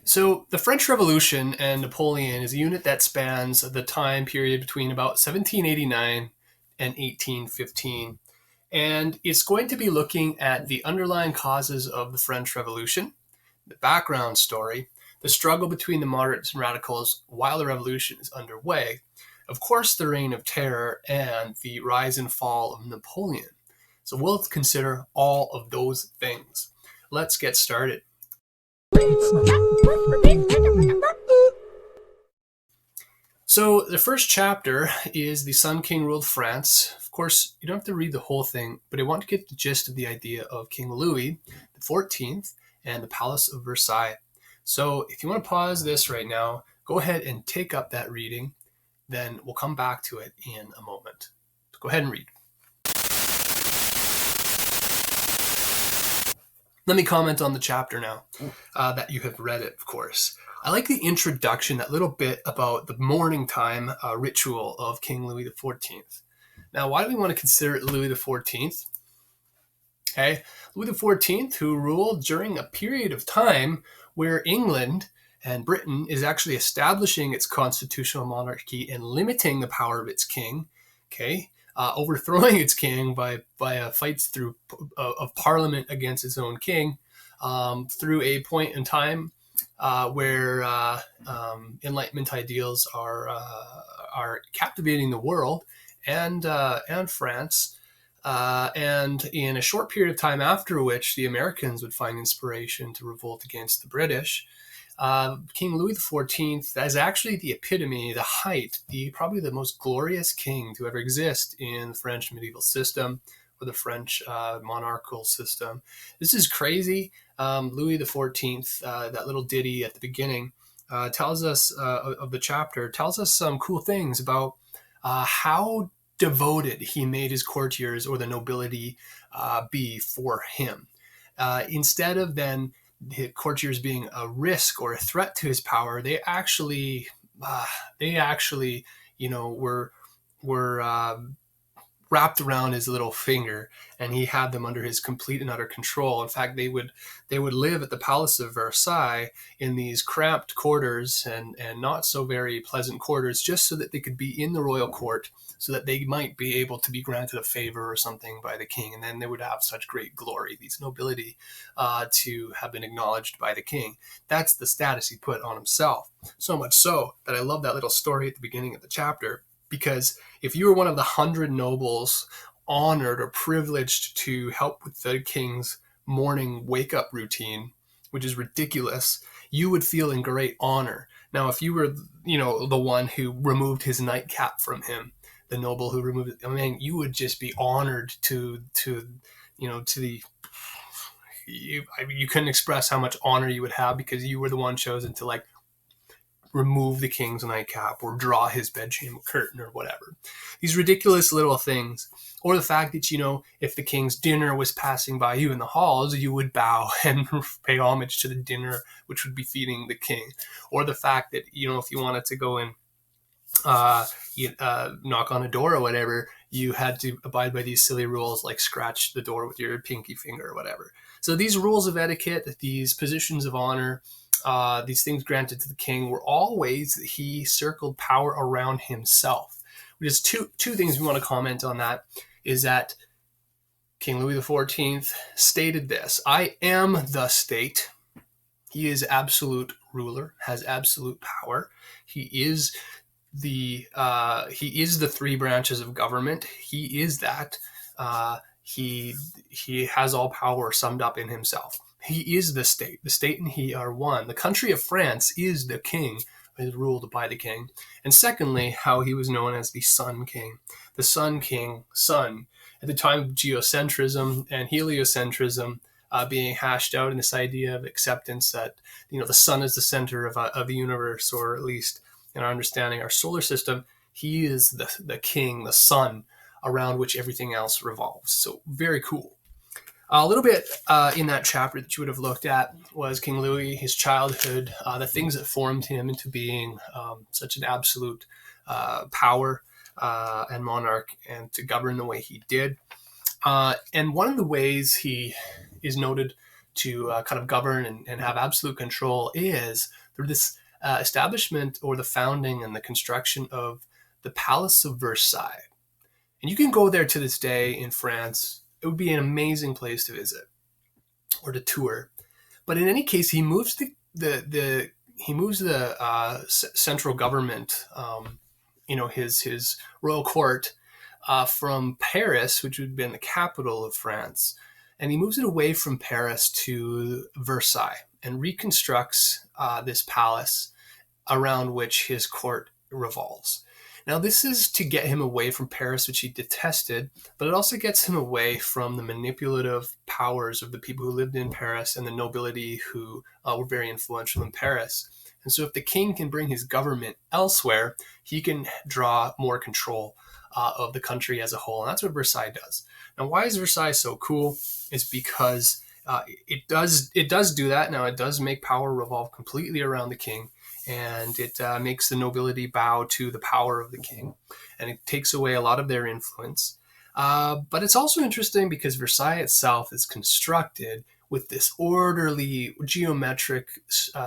So the French Revolution and Napoleon is a unit that spans the time period between about 1789 and 1815. And it's going to be looking at the underlying causes of the French Revolution, the background story, the struggle between the moderates and radicals while the revolution is underway, of course, the reign of terror, and the rise and fall of Napoleon. So we'll consider all of those things. Let's get started. So the first chapter is The Sun King Ruled France. Of course, you don't have to read the whole thing, but I want to get the gist of the idea of King Louis XIV and the Palace of Versailles. So if you want to pause this right now, go ahead and take up that reading. Then we'll come back to it in a moment. So go ahead and read. Let me comment on the chapter now that you have read it, of course. I like the introduction, that little bit about the morning time ritual of King Louis XIV. Now, why do we want to consider it Louis XIV? Okay, Louis XIV, who ruled during a period of time where England and Britain is actually establishing its constitutional monarchy and limiting the power of its king, okay, overthrowing its king by fights of Parliament against its own king, through a point in time where Enlightenment ideals are captivating the world and France, and in a short period of time after which the Americans would find inspiration to revolt against the British. King Louis XIV is actually the epitome, the height, probably the most glorious king to ever exist in the French medieval system or the French monarchical system. This is crazy. Louis XIV, that little ditty at the beginning, tells us of the chapter, tells us some cool things about how devoted he made his courtiers or the nobility be for him. Instead of then the courtiers being a risk or a threat to his power, they actually, were wrapped around his little finger, and he had them under his complete and utter control. In fact, they would live at the Palace of Versailles in these cramped quarters and not so very pleasant quarters, just so that they could be in the royal court, so that they might be able to be granted a favor or something by the king, and then they would have such great glory, these nobility, to have been acknowledged by the king. That's the status he put on himself. So much so that I love that little story at the beginning of the chapter, because if you were one of the 100 nobles honored or privileged to help with the king's morning wake-up routine, which is ridiculous, you would feel in great honor. Now, if you were, the one who removed his nightcap from him, the noble who removed it, I mean, you would just be honored to the... You couldn't express how much honor you would have, because you were the one chosen to, remove the king's nightcap or draw his bedchamber curtain or whatever. These ridiculous little things. Or the fact that, if the king's dinner was passing by you in the halls, you would bow and pay homage to the dinner, which would be feeding the king. Or the fact that, if you wanted to go and knock on a door or whatever, you had to abide by these silly rules, like scratch the door with your pinky finger or whatever. So these rules of etiquette, these positions of honor, these things granted to the king, were all ways that he circled power around himself. Which is two things we want to comment on. That is that King Louis XIV stated this: "I am the state." He is absolute ruler, has absolute power. He is the three branches of government. He is that. He has all power summed up in himself. He is the state. The state and he are one. The country of France is the king, is ruled by the king. And secondly, how he was known as the Sun King. The Sun King, sun. At the time of geocentrism and heliocentrism being hashed out, in this idea of acceptance that, the sun is the center of the universe, or at least in our understanding, our solar system, he is the king, the sun, around which everything else revolves. So very cool. A little bit in that chapter that you would have looked at was King Louis, his childhood, the things that formed him into being such an absolute power and monarch, and to govern the way he did. And one of the ways he is noted to kind of govern and have absolute control is through this establishment or the founding and the construction of the Palace of Versailles. And you can go there to this day in France. It would be an amazing place to visit or to tour. But in any case, he moves the central government, his royal court, from Paris, which would have been the capital of France, and he moves it away from Paris to Versailles and reconstructs this palace around which his court revolves. Now, this is to get him away from Paris, which he detested, but it also gets him away from the manipulative powers of the people who lived in Paris and the nobility who were very influential in Paris. And so if the king can bring his government elsewhere, he can draw more control of the country as a whole. And that's what Versailles does. Now, why is Versailles so cool? Is because it does do that. Now, it does make power revolve completely around the king, and it makes the nobility bow to the power of the king, and it takes away a lot of their influence. But it's also interesting because Versailles itself is constructed with this orderly, geometric,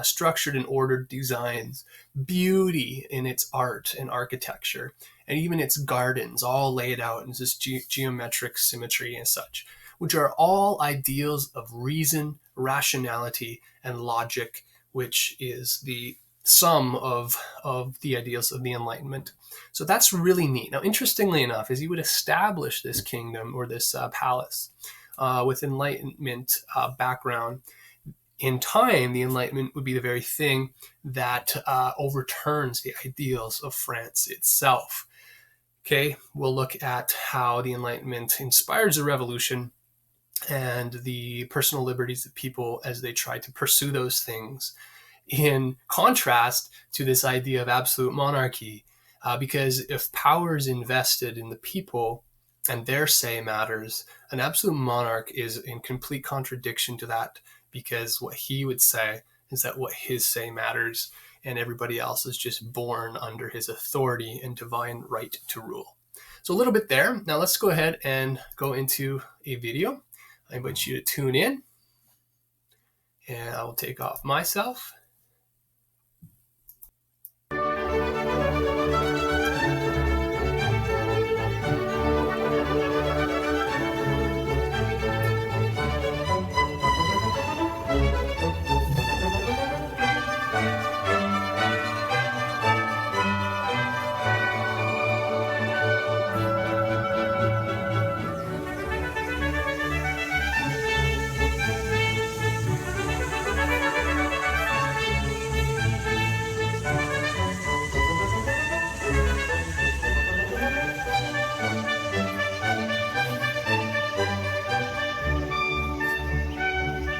structured and ordered designs, beauty in its art and architecture, and even its gardens all laid out in this geometric symmetry and such, which are all ideals of reason, rationality, and logic, which is the sum of the ideals of the Enlightenment. So that's really neat. Now, interestingly enough, as he would establish this kingdom or this palace with Enlightenment background, in time, the Enlightenment would be the very thing that overturns the ideals of France itself. Okay, we'll look at how the Enlightenment inspires a revolution and the personal liberties of people as they try to pursue those things, in contrast to this idea of absolute monarchy. Because if power is invested in the people and their say matters, an absolute monarch is in complete contradiction to that, because what he would say is that what his say matters, and everybody else is just born under his authority and divine right to rule. So a little bit there. Now let's go ahead and go into a video. I invite you to tune in, and I will take off myself.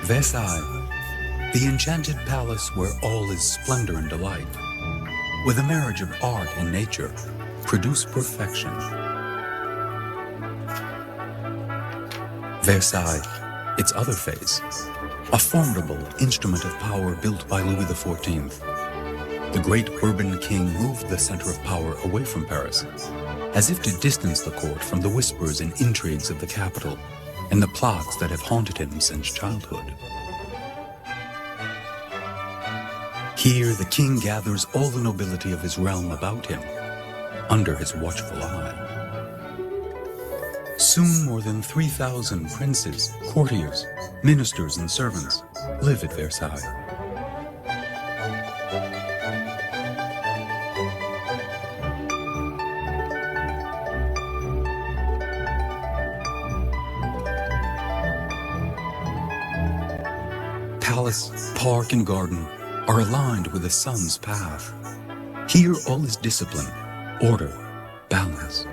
Versailles, the enchanted palace where all is splendor and delight, where the marriage of art and nature produce perfection. Versailles, its other face, a formidable instrument of power built by Louis XIV. The great Bourbon king moved the center of power away from Paris, as if to distance the court from the whispers and intrigues of the capital and the plots that have haunted him since childhood. Here, the king gathers all the nobility of his realm about him, under his watchful eye. Soon more than 3,000 princes, courtiers, ministers, and servants live at Versailles. Palace, park, and garden are aligned with the sun's path. Here all is discipline, order, balance.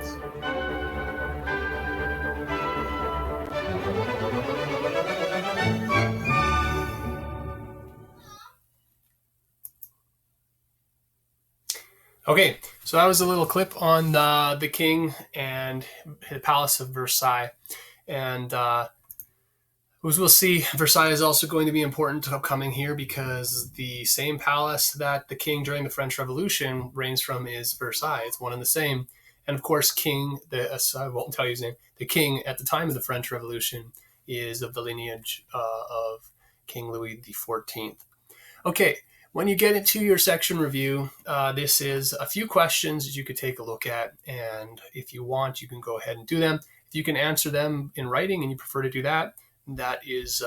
Okay, so that was a little clip on the king and the Palace of Versailles. And as we'll see, Versailles is also going to be important upcoming here, because the same palace that the king during the French Revolution reigns from is Versailles. It's one and the same. And of course, I won't tell you his name, the king at the time of the French Revolution is of the lineage of King Louis XIV. Okay, when you get into your section review, this is a few questions that you could take a look at, and if you want, you can go ahead and do them. If you can answer them in writing and you prefer to do that, that is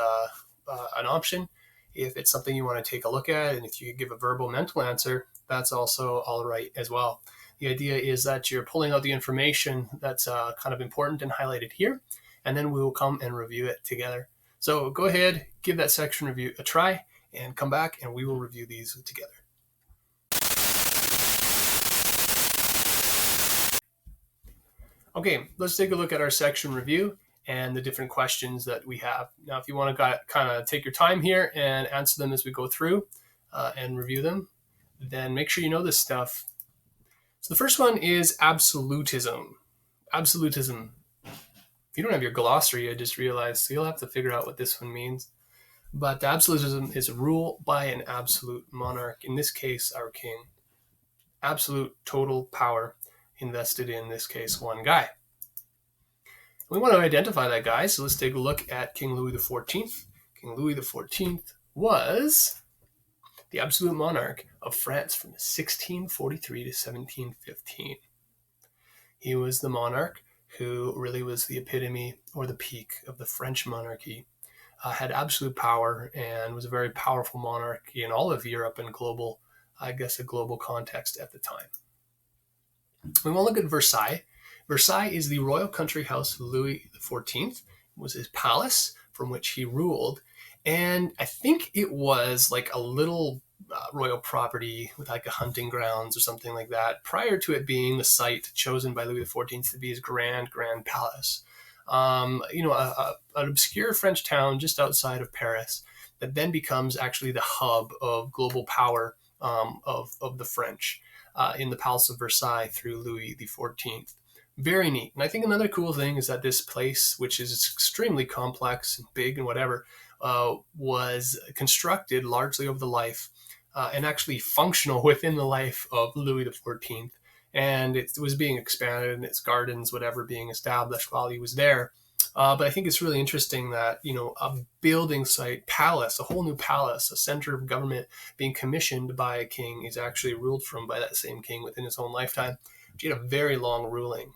an option. If it's something you want to take a look at, and if you give a verbal mental answer, that's also all right as well. The idea is that you're pulling out the information that's kind of important and highlighted here, and then we will come and review it together. So go ahead, give that section review a try, and come back and we will review these together. Okay, let's take a look at our section review and the different questions that we have. Now, if you want to kind of take your time here and answer them as we go through and review them, then make sure you know this stuff. So the first one is absolutism. Absolutism. If you don't have your glossary, I just realized, so you'll have to figure out what this one means. But absolutism is rule by an absolute monarch, in this case, our king. Absolute total power invested in this case, one guy. We want to identify that guy, so let's take a look at King Louis XIV. King Louis XIV was the absolute monarch of France from 1643 to 1715. He was the monarch who really was the epitome or the peak of the French monarchy. Had absolute power and was a very powerful monarchy in all of Europe and global, I guess, a global context at the time. We want to look at Versailles. Versailles is the royal country house of Louis XIV. It was his palace from which he ruled. And I think it was like a little royal property with like a hunting grounds or something like that, prior to it being the site chosen by Louis XIV to be his grand palace. An obscure French town just outside of Paris that then becomes actually the hub of global power of the French in the Palace of Versailles through Louis XIV. Very neat. And I think another cool thing is that this place, which is extremely complex and big and whatever, was constructed largely over the life and actually functional within the life of Louis XIV. And it was being expanded and its gardens, whatever, being established while he was there. But I think it's really interesting that, a building site, palace, a whole new palace, a center of government being commissioned by a king is actually ruled from by that same king within his own lifetime. He had a very long ruling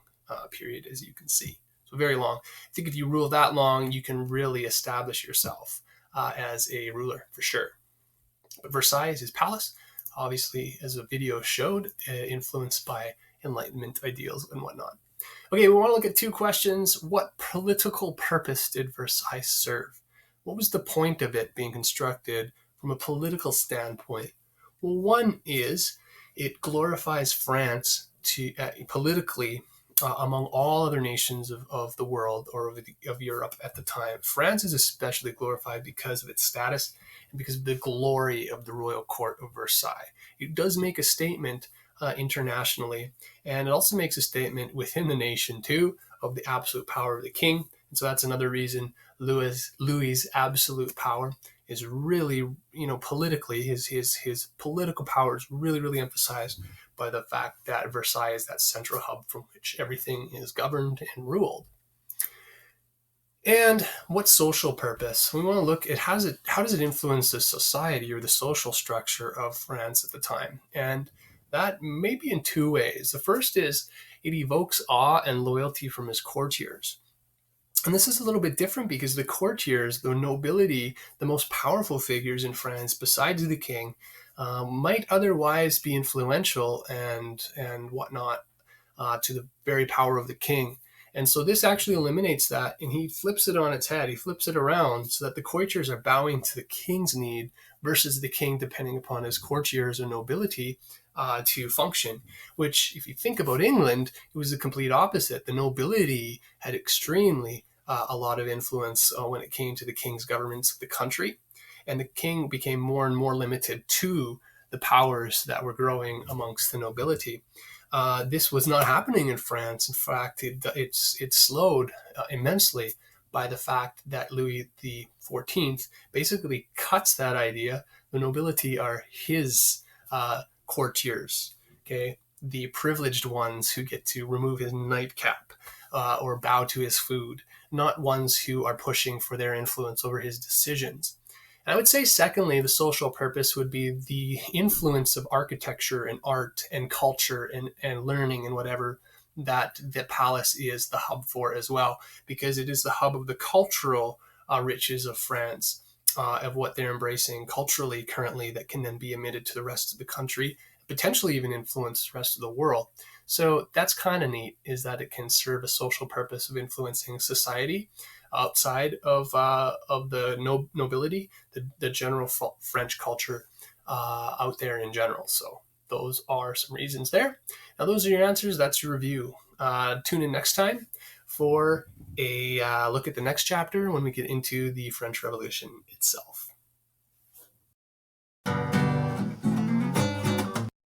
period, as you can see. So very long. I think if you rule that long, you can really establish yourself as a ruler for sure. But Versailles is his palace, obviously, as the video showed, influenced by Enlightenment ideals and whatnot. Okay, we want to look at two questions. What political purpose did Versailles serve? What was the point of it being constructed from a political standpoint? Well, one is it glorifies France politically among all other nations of the world or of Europe at the time. France is especially glorified because of its status and because of the glory of the royal court of Versailles. It does make a statement internationally, and it also makes a statement within the nation too of the absolute power of the king. And so that's another reason Louis's absolute power is really, politically, his political power is really, really emphasized by the fact that Versailles is that central hub from which everything is governed and ruled. And what social purpose? We want to look at how does it influence the society or the social structure of France at the time? And that may be in two ways. The first is it evokes awe and loyalty from his courtiers. And this is a little bit different because the courtiers, the nobility, the most powerful figures in France besides the king, might otherwise be influential and whatnot to the very power of the king. And so this actually eliminates that, and he flips it on its head. He flips it around so that the courtiers are bowing to the king's need versus the king depending upon his courtiers or nobility to function, which if you think about England, it was the complete opposite. The nobility had extremely a lot of influence when it came to the king's governments of the country, and the king became more and more limited to the powers that were growing amongst the nobility. This was not happening in France. In fact, it slowed immensely by the fact that Louis XIV basically cuts that idea. The nobility are his courtiers, okay, the privileged ones who get to remove his nightcap or bow to his food, not ones who are pushing for their influence over his decisions. And I would say, secondly, the social purpose would be the influence of architecture and art and culture and learning and whatever that the palace is the hub for as well, because it is the hub of the cultural riches of France, of what they're embracing culturally currently that can then be emitted to the rest of the country, potentially even influence the rest of the world. So that's kind of neat, is that it can serve a social purpose of influencing society outside of the nobility, the general French culture out there in general. So those are some reasons there. Now, those are your answers. That's your review. Tune in next time for a look at the next chapter when we get into the French Revolution itself.